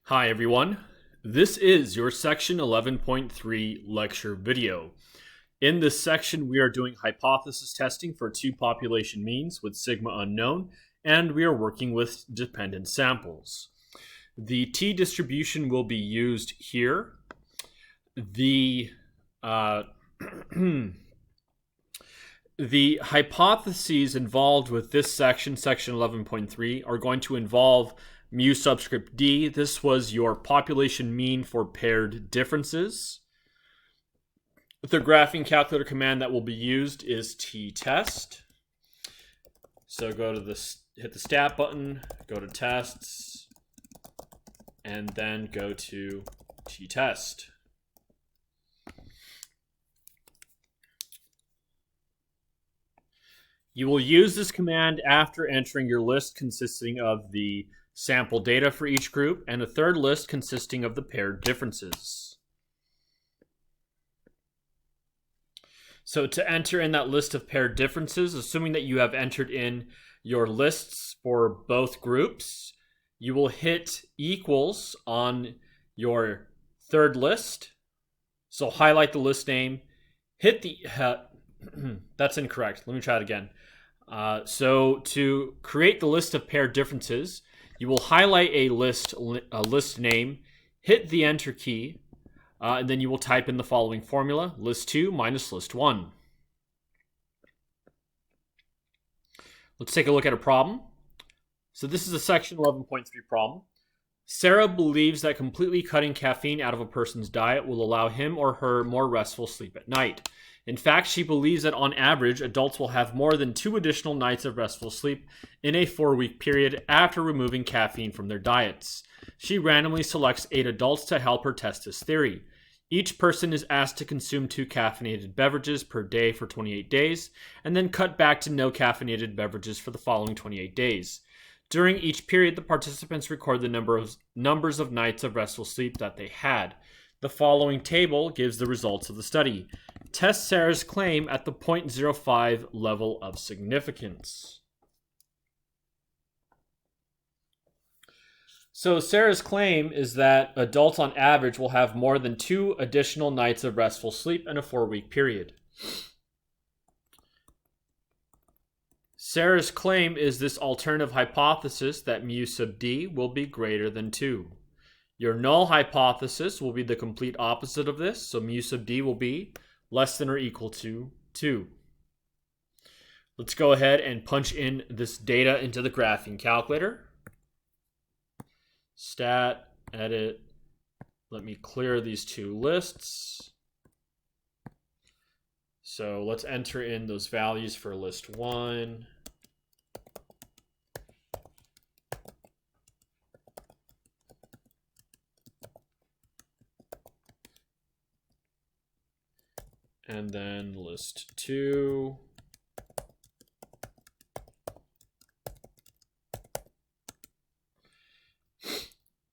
Hi everyone, this is your section 11.3 lecture video. In this section we are doing hypothesis testing for two population means with sigma unknown, and we are working with dependent samples. The t-distribution will be used here. The the hypotheses involved with this section, section 11.3, are going to involve mu subscript d. This was your population mean for paired differences. The graphing calculator command that will be used is t-test. So go to this, hit the stat button, go to tests, and then go to t-test. You will use this command after entering your list consisting of the sample data for each group and a third list consisting of the paired differences. So to enter in that list of paired differences, assuming that you have entered in your lists for both groups, you will hit equals on your third list. So highlight the list name, hit the... that's incorrect. Let me try it again. So to create the list of paired differences, you will highlight a list name, hit the enter key, and then you will type in the following formula: list 2 minus list 1. Let's take a look at a problem. So this is a section 11.3 problem. Sarah believes that completely cutting caffeine out of a person's diet will allow him or her more restful sleep at night. In fact, she believes that on average, adults will have more than 2 additional nights of restful sleep in a 4-week period after removing caffeine from their diets. She randomly selects 8 adults to help her test this theory. Each person is asked to consume 2 caffeinated beverages per day for 28 days, and then cut back to no caffeinated beverages for the following 28 days. During each period, the participants record the numbers of nights of restful sleep that they had. The following table gives the results of the study. Test Sarah's claim at the 0.05 level of significance. So Sarah's claim is that adults on average will have more than 2 additional nights of restful sleep in a 4-week period. Sarah's claim is this alternative hypothesis that mu sub d will be greater than 2. Your null hypothesis will be the complete opposite of this, so mu sub d will be less than or equal to 2. Let's go ahead and punch in this data into the graphing calculator. Stat, edit, let me clear these 2 lists. So let's enter in those values for list 1. And then list 2.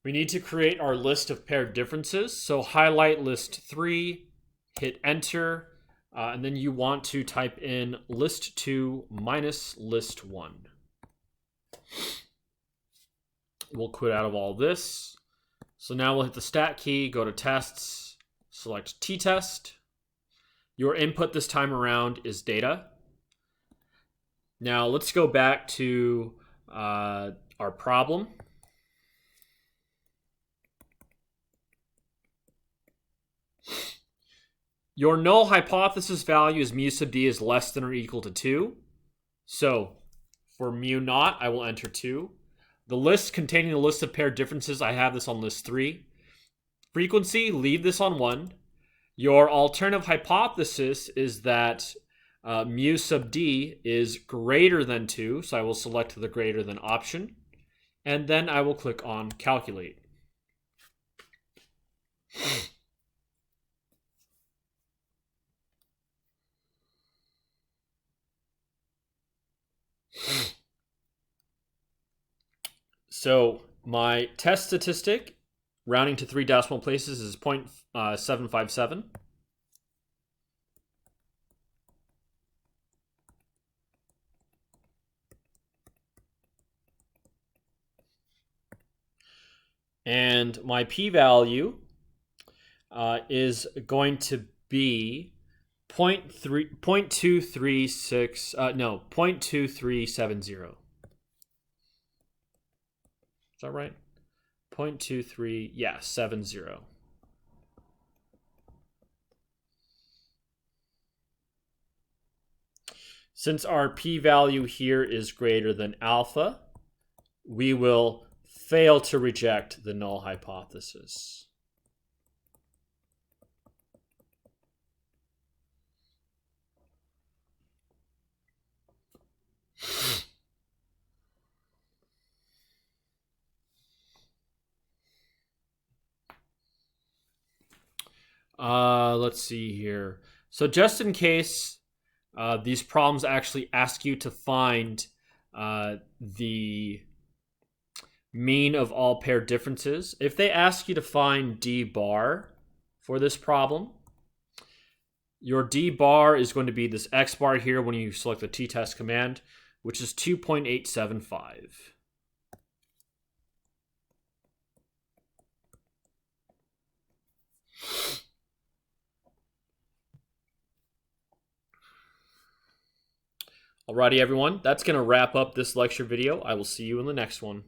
We need to create our list of paired differences. So highlight list 3, hit enter, and then you want to type in list 2 minus list 1. We'll quit out of all this. So now we'll hit the stat key, go to tests, select t-test. Your input this time around is data. Now let's go back to our problem. Your null hypothesis value is mu sub d is less than or equal to 2. So for mu naught, I will enter 2. The list containing the list of paired differences, I have this on list 3. Frequency, leave this on 1. Your alternative hypothesis is that mu sub d is greater than 2, so I will select the greater than option, and then I will click on calculate. So my test statistic, rounding to 3 decimal places, is 0.757. And my p-value is going to be 0.2370. Is that right? 0.23, yeah, 70. Since our p-value here is greater than alpha, we will fail to reject the null hypothesis. Let's see here. So just in case these problems actually ask you to find the mean of all paired differences, if they ask you to find d bar for this problem, your d bar is going to be this x bar here when you select the t-test command, which is 2.875. Alrighty, everyone, that's going to wrap up this lecture video. I will see you in the next one.